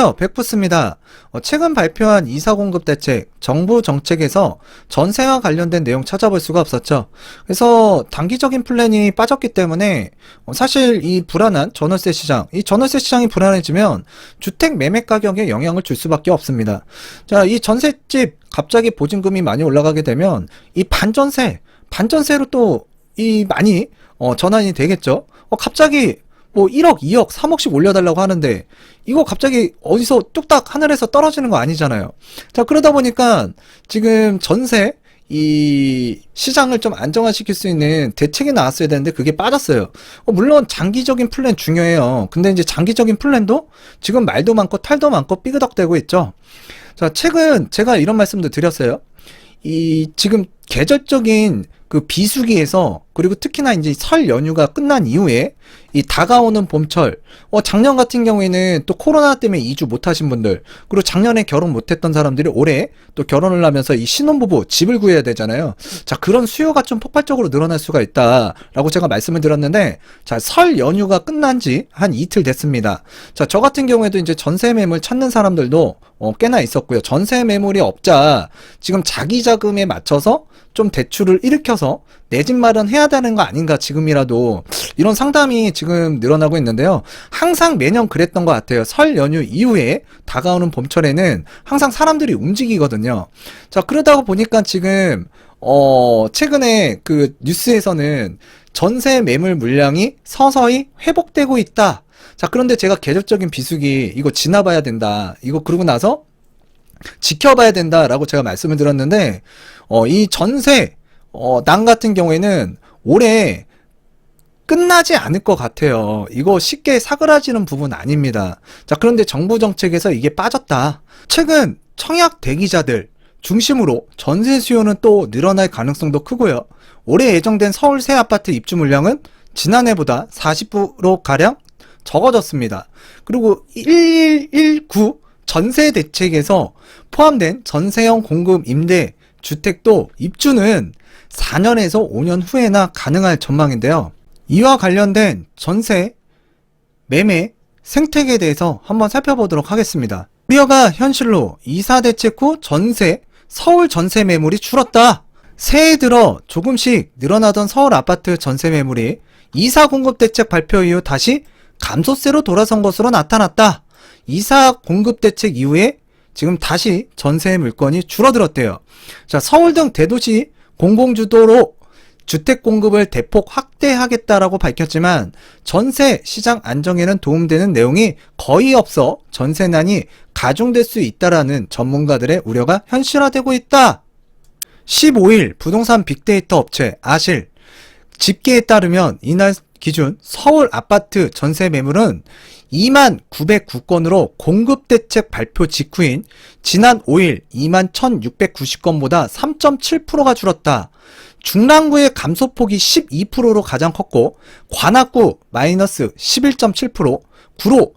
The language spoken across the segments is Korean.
안녕하세요. 백푸스입니다. 최근 발표한 이사 공급 대책, 정부 정책에서 전세와 관련된 내용 찾아볼 수가 없었죠. 그래서 단기적인 플랜이 빠졌기 때문에 사실 이 불안한 전월세 시장, 이 전월세 시장이 불안해지면 주택 매매 가격에 영향을 줄 수밖에 없습니다. 자, 이 전셋집 갑자기 보증금이 많이 올라가게 되면 이 반전세로 또 이 많이 전환이 되겠죠. 갑자기 뭐 1억, 2억, 3억씩 올려달라고 하는데 이거 갑자기 어디서 뚝딱 하늘에서 떨어지는 거 아니잖아요. 자, 그러다 보니까 지금 전세 이 시장을 좀 안정화시킬 수 있는 대책이 나왔어야 되는데 그게 빠졌어요. 물론 장기적인 플랜 중요해요. 근데 이제 장기적인 플랜도 지금 말도 많고 탈도 많고 삐그덕대고 있죠. 자, 최근 제가 이런 말씀도 드렸어요. 이 지금 계절적인 그 비수기에서, 그리고 특히나 이제 설 연휴가 끝난 이후에 이 다가오는 봄철, 작년 같은 경우에는 또 코로나 때문에 이주 못 하신 분들, 그리고 작년에 결혼 못 했던 사람들이 올해 또 결혼을 하면서 이 신혼부부 집을 구해야 되잖아요. 자, 그런 수요가 좀 폭발적으로 늘어날 수가 있다라고 제가 말씀을 드렸는데, 자, 설 연휴가 끝난 지 한 이틀 됐습니다. 자, 저 같은 경우에도 이제 전세 매물 찾는 사람들도 꽤나 있었고요. 전세 매물이 없자 지금 자기 자금에 맞춰서 좀 대출을 일으켜서 내 집 마련해야 되는 거 아닌가, 지금이라도, 이런 상담이 지금 늘어나고 있는데요. 항상 매년 그랬던 것 같아요. 설 연휴 이후에 다가오는 봄철에는 항상 사람들이 움직이거든요. 자, 그러다 보니까 지금 최근에 그 뉴스에서는 전세 매물 물량이 서서히 회복되고 있다. 자, 그런데 제가 계절적인 비수기 이거 지나봐야 된다, 이거 그러고 나서 지켜봐야 된다라고 제가 말씀을 드렸는데, 이 전세 난 같은 경우에는 올해 끝나지 않을 것 같아요. 이거 쉽게 사그라지는 부분 아닙니다. 자, 그런데 정부 정책에서 이게 빠졌다. 최근 청약 대기자들 중심으로 전세 수요는 또 늘어날 가능성도 크고요. 올해 예정된 서울 새 아파트 입주 물량은 지난해보다 40%가량 적어졌습니다. 그리고 1119 전세 대책에서 포함된 전세형 공급 임대 주택도 입주는 4년에서 5년 후에나 가능할 전망인데요. 이와 관련된 전세 매매 생태계에 대해서 한번 살펴보도록 하겠습니다. 우려가 현실로 이사 대책 후 전세, 서울 전세 매물이 줄었다. 새해 들어 조금씩 늘어나던 서울 아파트 전세 매물이 이사 공급 대책 발표 이후 다시 감소세로 돌아선 것으로 나타났다. 이사 공급 대책 이후에 지금 다시 전세 물건이 줄어들었대요. 자, 서울 등 대도시 공공주도로 주택 공급을 대폭 확대하겠다라고 밝혔지만 전세 시장 안정에는 도움되는 내용이 거의 없어 전세난이 가중될 수 있다라는 전문가들의 우려가 현실화되고 있다. 15일 부동산 빅데이터 업체 아실 집계에 따르면 이날 기준 서울 아파트 전세 매물은 2909건으로 공급대책 발표 직후인 지난 5일 21,690건보다 3.7%가 줄었다. 중랑구의 감소폭이 12%로 가장 컸고, 관악구 마이너스 11.7%, 구로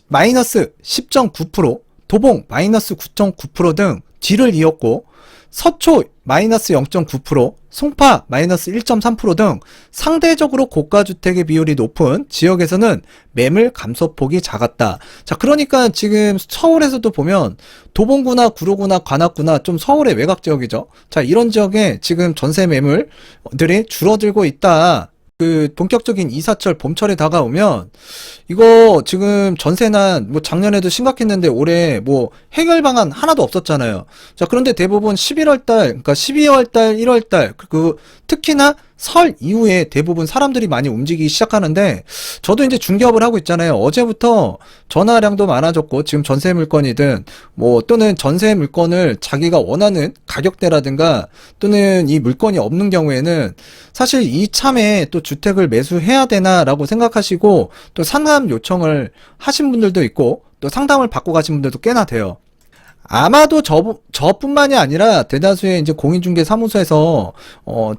마이너스 10.9%, 도봉 마이너스 9.9% 등 뒤를 이었고, 서초 마이너스 0.9%, 송파 마이너스 1.3% 등 상대적으로 고가주택의 비율이 높은 지역에서는 매물 감소폭이 작았다. 자, 그러니까 지금 서울에서도 보면 도봉구나 구로구나 관악구나 좀 서울의 외곽 지역이죠. 자, 이런 지역에 지금 전세 매물들이 줄어들고 있다. 그 본격적인 이사철 봄철에 다가오면 이거 지금 전세난 뭐 작년에도 심각했는데 올해 뭐 해결 방안 하나도 없었잖아요. 자, 그런데 대부분 11월달, 그러니까 12월달, 1월달, 그 특히나 설 이후에 대부분 사람들이 많이 움직이기 시작하는데, 저도 이제 중개업을 하고 있잖아요. 어제부터 전화량도 많아졌고, 지금 전세 물건이든 뭐 또는 전세 물건을 자기가 원하는 가격대라든가 또는 이 물건이 없는 경우에는 사실 이참에 또 주택을 매수해야 되나라고 생각하시고 또 상담 요청을 하신 분들도 있고 또 상담을 받고 가신 분들도 꽤나 돼요. 아마도 저뿐만이 아니라 대다수의 이제 공인중개 사무소에서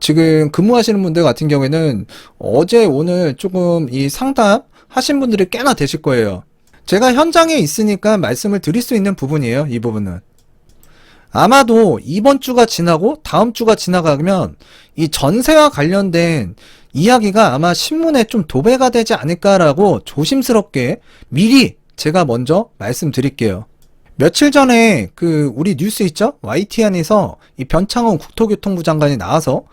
지금 근무하시는 분들 같은 경우에는 어제 오늘 조금 이 상담 하신 분들이 꽤나 되실 거예요. 제가 현장에 있으니까 말씀을 드릴 수 있는 부분이에요. 이 부분은 아마도 이번 주가 지나고 다음 주가 지나가면 이 전세와 관련된 이야기가 아마 신문에 좀 도배가 되지 않을까라고 조심스럽게 미리 제가 먼저 말씀드릴게요. 며칠 전에 우리 뉴스 있죠? YTN에서 이 변창훈 국토교통부 장관이 나와서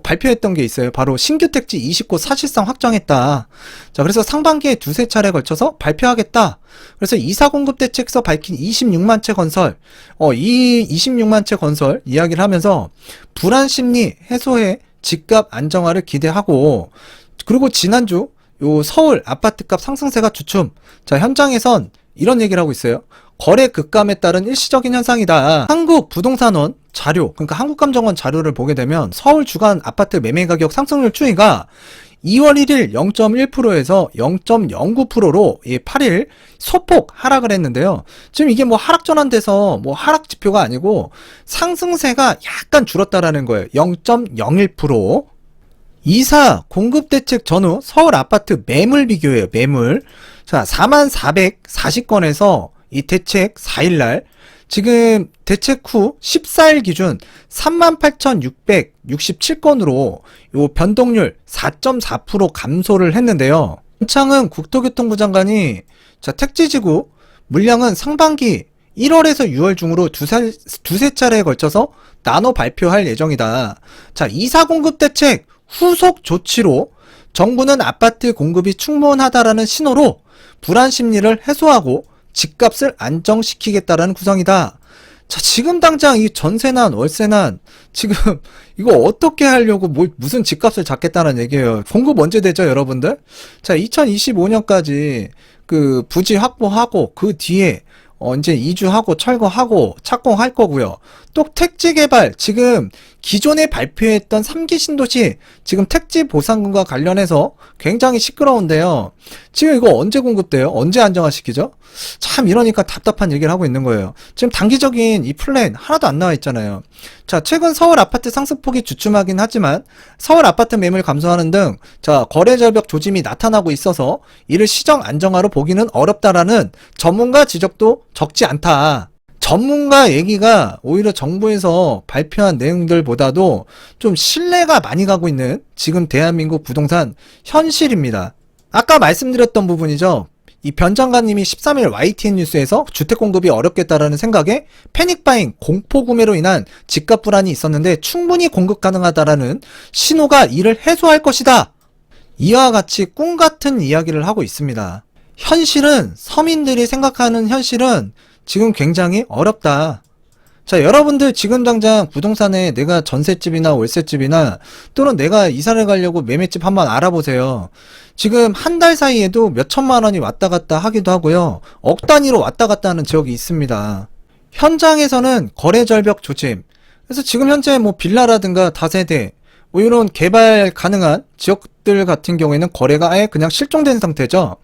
발표했던 게 있어요. 바로 신규 택지 20곳 사실상 확정했다. 자, 그래서 상반기에 두세 차례 걸쳐서 발표하겠다. 그래서 이사 공급 대책에서 밝힌 26만 채 건설, 이 26만 채 건설 이야기를 하면서 불안 심리 해소에 집값 안정화를 기대하고, 그리고 지난주 요 서울 아파트값 상승세가 주춤. 자, 현장에선 이런 얘기를 하고 있어요. 거래 급감에 따른 일시적인 현상이다. 한국부동산원 자료, 그러니까 한국감정원 자료를 보게 되면 서울 주간 아파트 매매 가격 상승률 추이가 2월 1일 0.1%에서 0.09%로 8일 소폭 하락을 했는데요. 지금 이게 뭐 하락 전환돼서 뭐 하락 지표가 아니고 상승세가 약간 줄었다라는 거예요. 0.01%. 이사 공급 대책 전후 서울 아파트 매물 비교예요. 매물. 자, 4440건에서 이 대책 4일날 지금 대책 후 14일 기준 38,667건으로 요 변동률 4.4% 감소를 했는데요. 변창훈 국토교통부 장관이 자, 택지지구 물량은 상반기 1월에서 6월 중으로 두세 차례에 걸쳐서 나눠 발표할 예정이다. 자, 이사 공급 대책 후속 조치로 정부는 아파트 공급이 충분하다라는 신호로 불안 심리를 해소하고 집값을 안정시키겠다라는 구성이다. 자, 지금 당장 이 전세난 월세난 지금 이거 어떻게 하려고 무슨 집값을 잡겠다는 얘기예요. 공급 언제 되죠, 여러분들? 자, 2025년까지 부지 확보하고 그 뒤에 이제 이주하고 철거하고 착공할 거고요. 또 택지 개발, 지금 기존에 발표했던 3기 신도시 지금 택지 보상금과 관련해서 굉장히 시끄러운데요. 지금 이거 언제 공급돼요? 언제 안정화시키죠? 참 이러니까 답답한 얘기를 하고 있는 거예요. 지금 단기적인 이 플랜 하나도 안 나와 있잖아요. 자, 최근 서울 아파트 상승폭이 주춤하긴 하지만 서울 아파트 매물 감소하는 등 거래 절벽 조짐이 나타나고 있어서 이를 시정 안정화로 보기는 어렵다라는 전문가 지적도 적지 않다. 전문가 얘기가 오히려 정부에서 발표한 내용들보다도 좀 신뢰가 많이 가고 있는 지금 대한민국 부동산 현실입니다. 아까 말씀드렸던 부분이죠. 이 변 장관님이 13일 YTN 뉴스에서 주택 공급이 어렵겠다라는 생각에 패닉바잉, 공포 구매로 인한 집값 불안이 있었는데 충분히 공급 가능하다라는 신호가 이를 해소할 것이다. 이와 같이 꿈 같은 이야기를 하고 있습니다. 현실은, 서민들이 생각하는 현실은 지금 굉장히 어렵다. 자, 여러분들 지금 당장 부동산에 내가 전셋집이나 월세집이나 또는 내가 이사를 가려고 매매집 한번 알아보세요. 지금 한 달 사이에도 몇 천만 원이 왔다 갔다 하기도 하고요. 억 단위로 왔다 갔다 하는 지역이 있습니다. 현장에서는 거래 절벽 조짐. 그래서 지금 현재 뭐 빌라라든가 다세대 뭐 이런 개발 가능한 지역들 같은 경우에는 거래가 아예 그냥 실종된 상태죠.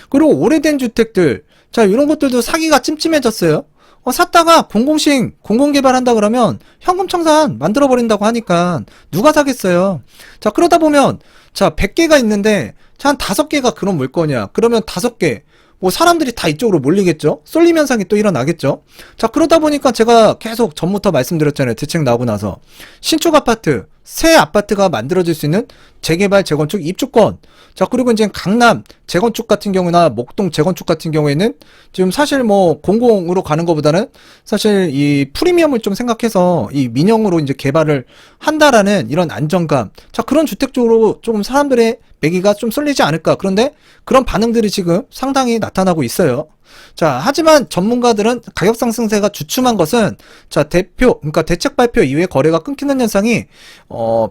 그리고 오래된 주택들, 자, 이런 것들도 사기가 찜찜해졌어요. 샀다가 공공개발 한다 그러면 현금 청산 만들어버린다고 하니까 누가 사겠어요. 자, 그러다 보면, 자, 100개가 있는데, 자, 한 5개가 그런 물건이야. 그러면 5개. 뭐 사람들이 다 이쪽으로 몰리겠죠? 쏠림 현상이 또 일어나겠죠? 자, 그러다 보니까 제가 계속 전부터 말씀드렸잖아요. 대책 나오고 나서. 신축 아파트, 새 아파트가 만들어질 수 있는 재개발, 재건축 입주권. 자, 그리고 이제 강남 재건축 같은 경우나 목동 재건축 같은 경우에는 지금 사실 뭐 공공으로 가는 것보다는 사실 이 프리미엄을 좀 생각해서 이 민영으로 이제 개발을 한다라는 이런 안정감. 자, 그런 주택 쪽으로 조금 사람들의 매기가 좀 쏠리지 않을까. 그런데 그런 반응들이 지금 상당히 나타나고 있어요. 자, 하지만 전문가들은 가격 상승세가 주춤한 것은 그러니까 대책 발표 이후에 거래가 끊기는 현상이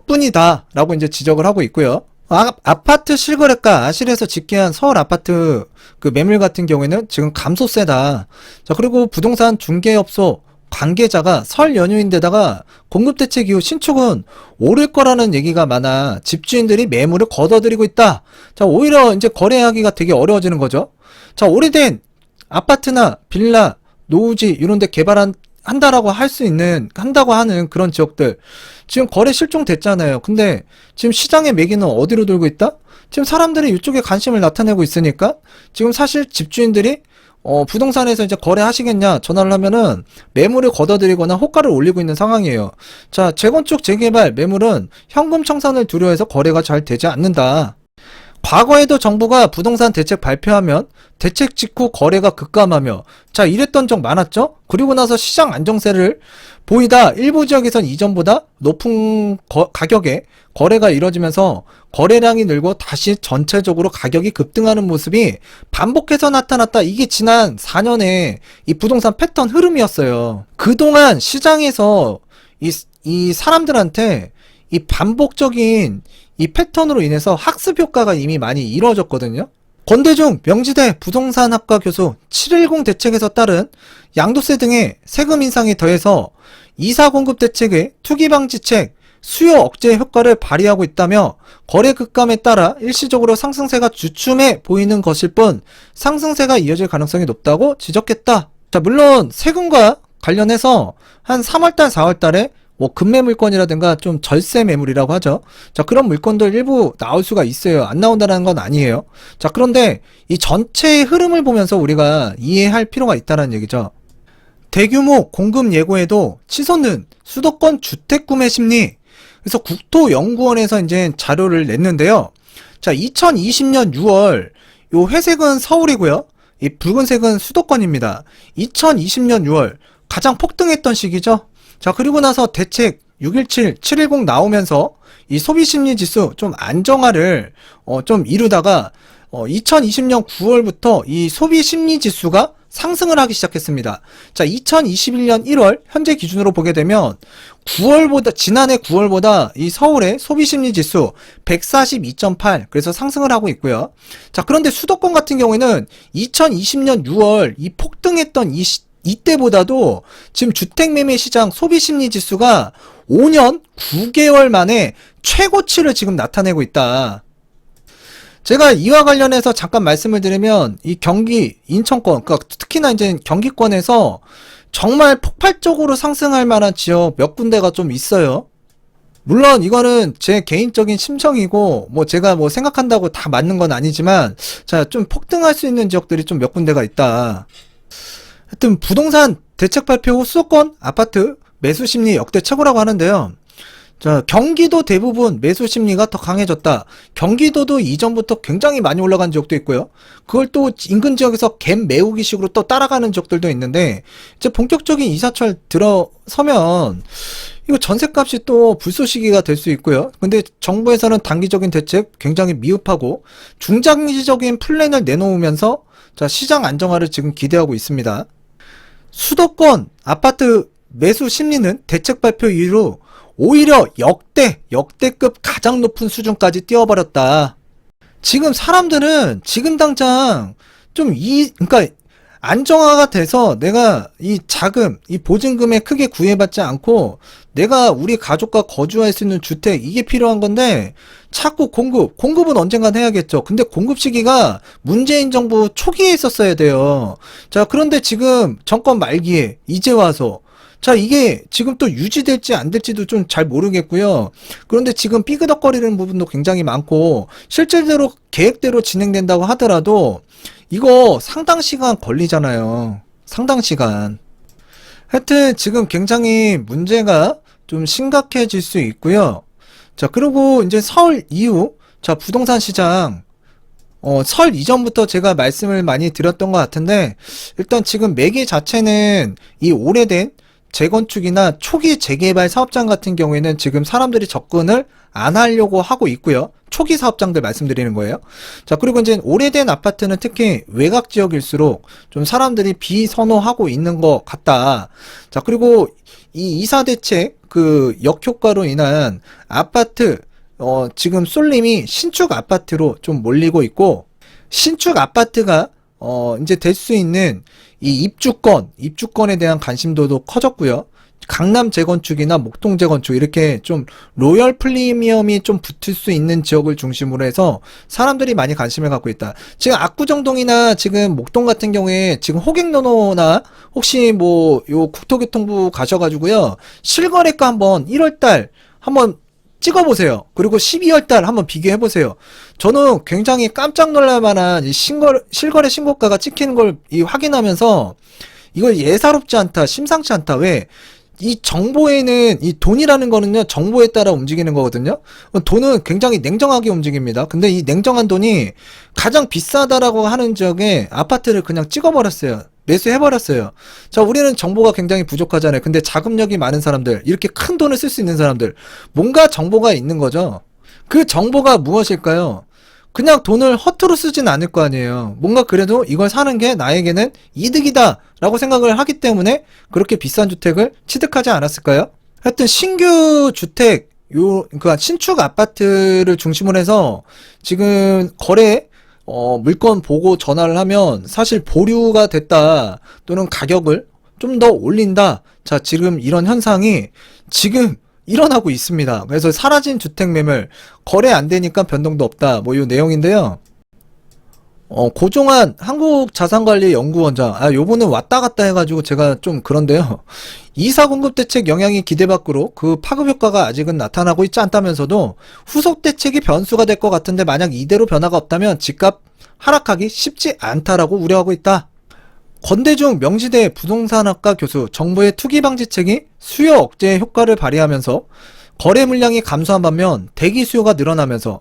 뿐이다라고 이제 지적을 하고 있고요. 아파트 실거래가 아실에서 집계한 서울 아파트 매물 같은 경우에는 지금 감소세다. 자, 그리고 부동산 중개업소 관계자가 설 연휴인데다가 공급대책 이후 신축은 오를 거라는 얘기가 많아 집주인들이 매물을 걷어들이고 있다. 자, 오히려 이제 거래하기가 되게 어려워지는 거죠. 자, 오래된 아파트나 빌라, 노후지 이런 데 한다고 하는 그런 지역들 지금 거래 실종됐잖아요. 근데 지금 시장의 매기는 어디로 돌고 있다? 지금 사람들이 이쪽에 관심을 나타내고 있으니까 지금 사실 집주인들이 부동산에서 이제 거래하시겠냐 전화를 하면은 매물을 걷어들이거나 호가를 올리고 있는 상황이에요. 자, 재건축 재개발 매물은 현금 청산을 두려워해서 거래가 잘 되지 않는다. 과거에도 정부가 부동산 대책 발표하면 대책 직후 거래가 급감하며 자 이랬던 적 많았죠. 그리고 나서 시장 안정세를 보이다 일부 지역에선 이전보다 높은 가격에 거래가 이뤄지면서 거래량이 늘고 다시 전체적으로 가격이 급등하는 모습이 반복해서 나타났다. 이게 지난 4년의 이 부동산 패턴 흐름이었어요. 그동안 시장에서 이 사람들한테 이 반복적인 이 패턴으로 인해서 학습 효과가 이미 많이 이루어졌거든요. 권대중 명지대 부동산학과 교수 710 대책에서 따른 양도세 등의 세금 인상에 더해서 이사 공급 대책의 투기 방지책, 수요 억제 효과를 발휘하고 있다며 거래 급감에 따라 일시적으로 상승세가 주춤해 보이는 것일 뿐 상승세가 이어질 가능성이 높다고 지적했다. 자, 물론 세금과 관련해서 한 3월달, 4월달에 뭐 급매 물건이라든가 좀 절세 매물이라고 하죠. 자, 그런 물건들 일부 나올 수가 있어요. 안 나온다는 건 아니에요. 자, 그런데 이 전체의 흐름을 보면서 우리가 이해할 필요가 있다는 얘기죠. 대규모 공급 예고에도 치솟는 수도권 주택 구매 심리. 그래서 국토연구원에서 이제 자료를 냈는데요. 자, 2020년 6월 요 회색은 서울이고요. 이 붉은색은 수도권입니다. 2020년 6월 가장 폭등했던 시기죠. 자, 그리고 나서 대책 617, 710 나오면서 이 소비심리 지수 좀 안정화를 좀 이루다가 2020년 9월부터 이 소비심리 지수가 상승을 하기 시작했습니다. 자, 2021년 1월 현재 기준으로 보게 되면 지난해 9월보다 이 서울의 소비심리 지수 142.8 그래서 상승을 하고 있고요. 자, 그런데 수도권 같은 경우에는 2020년 6월 이 폭등했던 이때보다도 지금 주택매매 시장 소비심리 지수가 5년 9개월 만에 최고치를 지금 나타내고 있다. 제가 이와 관련해서 잠깐 말씀을 드리면 이 경기 인천권, 그러니까 특히나 이제 경기권에서 정말 폭발적으로 상승할 만한 지역 몇 군데가 좀 있어요. 물론 이거는 제 개인적인 심정이고 뭐 제가 뭐 생각한다고 다 맞는 건 아니지만 자, 좀 폭등할 수 있는 지역들이 좀 몇 군데가 있다. 하여튼 부동산 대책 발표 후 수도권 아파트 매수 심리 역대 최고라고 하는데요. 자, 경기도 대부분 매수 심리가 더 강해졌다. 경기도도 이전부터 굉장히 많이 올라간 지역도 있고요. 그걸 또 인근 지역에서 갭 메우기 식으로 또 따라가는 지역들도 있는데 이제 본격적인 이사철 들어서면 이거 전셋값이 또 불쏘시개가 될 수 있고요. 근데 정부에서는 단기적인 대책 굉장히 미흡하고 중장기적인 플랜을 내놓으면서 자, 시장 안정화를 지금 기대하고 있습니다. 수도권 아파트 매수 심리는 대책 발표 이후로 오히려 역대급 가장 높은 수준까지 뛰어버렸다. 지금 사람들은 지금 당장 좀 그러니까 안정화가 돼서 내가 이 자금, 이 보증금에 크게 구애받지 않고 내가 우리 가족과 거주할 수 있는 주택 이게 필요한 건데 자꾸 공급은 언젠간 해야겠죠. 근데 공급 시기가 문재인 정부 초기에 있었어야 돼요. 자, 그런데 지금 정권 말기에 이제 와서 자, 이게 지금 또 유지될지 안 될지도 좀 잘 모르겠고요. 그런데 지금 삐그덕거리는 부분도 굉장히 많고 실제로 계획대로 진행된다고 하더라도 이거 상당 시간 걸리잖아요. 상당 시간. 하여튼 지금 굉장히 문제가 좀 심각해질 수 있고요. 자, 그리고 이제 설 이후 자, 부동산 시장 설 이전부터 제가 말씀을 많이 드렸던 것 같은데 일단 지금 매개 자체는 이 오래된 재건축이나 초기 재개발 사업장 같은 경우에는 지금 사람들이 접근을 안 하려고 하고 있고요. 초기 사업장들 말씀드리는 거예요. 자, 그리고 이제 오래된 아파트는 특히 외곽 지역일수록 좀 사람들이 비선호하고 있는 것 같다. 자, 그리고 이 이사 대책 그 역효과로 인한 아파트 지금 쏠림이 신축 아파트로 좀 몰리고 있고 신축 아파트가 이제 될 수 있는 이 입주권에 대한 관심도도 커졌고요. 강남 재건축이나 목동 재건축 이렇게 좀 로열 프리미엄이 좀 붙을 수 있는 지역을 중심으로 해서 사람들이 많이 관심을 갖고 있다. 지금 압구정동이나 지금 목동 같은 경우에 지금 호객노노나 혹시 뭐 요 국토교통부 가셔가지고요. 실거래가 한번 1월달 한번 찍어보세요. 그리고 12월달 한번 비교해보세요. 저는 굉장히 깜짝 놀랄 만한 이 실거래 신고가가 찍히는 걸 확인하면서 이걸 예사롭지 않다, 심상치 않다. 왜? 이 정보에는 이 돈이라는 거는요, 정보에 따라 움직이는 거거든요. 돈은 굉장히 냉정하게 움직입니다. 근데 이 냉정한 돈이 가장 비싸다라고 하는 지역에 아파트를 그냥 찍어버렸어요. 매수해버렸어요. 자, 우리는 정보가 굉장히 부족하잖아요. 근데 자금력이 많은 사람들, 이렇게 큰 돈을 쓸 수 있는 사람들, 뭔가 정보가 있는 거죠. 그 정보가 무엇일까요? 그냥 돈을 허투루 쓰진 않을 거 아니에요. 뭔가 그래도 이걸 사는 게 나에게는 이득이다 라고 생각을 하기 때문에 그렇게 비싼 주택을 취득하지 않았을까요? 하여튼 신규 주택, 그러니까 신축 아파트를 중심으로 해서 지금 물건 보고 전화를 하면 사실 보류가 됐다 또는 가격을 좀 더 올린다. 자, 지금 이런 현상이 지금 일어나고 있습니다. 그래서 사라진 주택 매물, 거래 안 되니까 변동도 없다. 뭐 이 내용인데요. 고종환 한국자산관리연구원장, 요번에 왔다 갔다 해가지고 제가 좀 그런데요. 이사 공급 대책 영향이 기대 밖으로 그 파급 효과가 아직은 나타나고 있지 않다면서도 후속 대책이 변수가 될 것 같은데 만약 이대로 변화가 없다면 집값 하락하기 쉽지 않다라고 우려하고 있다. 권대중 명지대 부동산학과 교수, 정부의 투기 방지책이 수요 억제 효과를 발휘하면서 거래 물량이 감소한 반면 대기 수요가 늘어나면서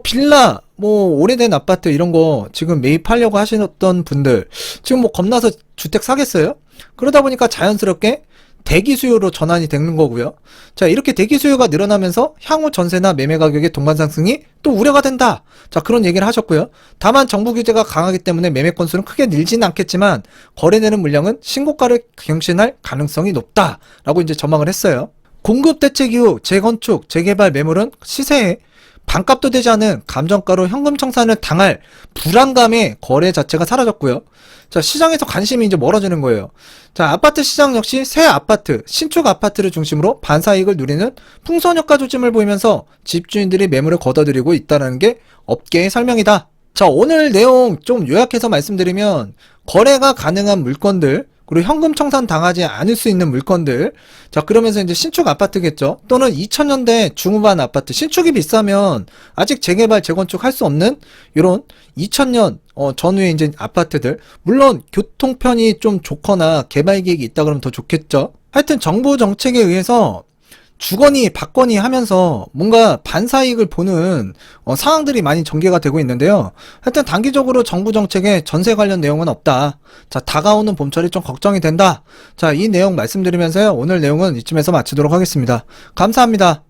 빌라, 뭐 오래된 아파트 이런 거 지금 매입하려고 하시던 분들 지금 뭐 겁나서 주택 사겠어요? 그러다 보니까 자연스럽게 대기 수요로 전환이 되는 거고요. 자, 이렇게 대기 수요가 늘어나면서 향후 전세나 매매 가격의 동반 상승이 또 우려가 된다. 자, 그런 얘기를 하셨고요. 다만 정부 규제가 강하기 때문에 매매 건수는 크게 늘지는 않겠지만 거래되는 물량은 신고가를 경신할 가능성이 높다라고 이제 전망을 했어요. 공급 대책 이후 재건축, 재개발 매물은 시세에 반값도 되지 않은 감정가로 현금 청산을 당할 불안감에 거래 자체가 사라졌고요. 자, 시장에서 관심이 이제 멀어지는 거예요. 자, 아파트 시장 역시 새 아파트, 신축 아파트를 중심으로 반사이익을 누리는 풍선효과 조짐을 보이면서 집주인들이 매물을 걷어들이고 있다는 게 업계의 설명이다. 자, 오늘 내용 좀 요약해서 말씀드리면 거래가 가능한 물건들, 그리고 현금 청산 당하지 않을 수 있는 물건들. 자, 그러면서 이제 신축 아파트겠죠. 또는 2000년대 중후반 아파트. 신축이 비싸면 아직 재개발, 재건축 할 수 없는 이런 2000년 전후에 이제 아파트들. 물론 교통편이 좀 좋거나 개발 계획이 있다 그러면 더 좋겠죠. 하여튼 정부 정책에 의해서 주거니 받거니 하면서 뭔가 반사이익을 보는 상황들이 많이 전개가 되고 있는데요. 하여튼 단기적으로 정부 정책에 전세 관련 내용은 없다. 자, 다가오는 봄철이 좀 걱정이 된다. 자, 이 내용 말씀드리면서요. 오늘 내용은 이쯤에서 마치도록 하겠습니다. 감사합니다.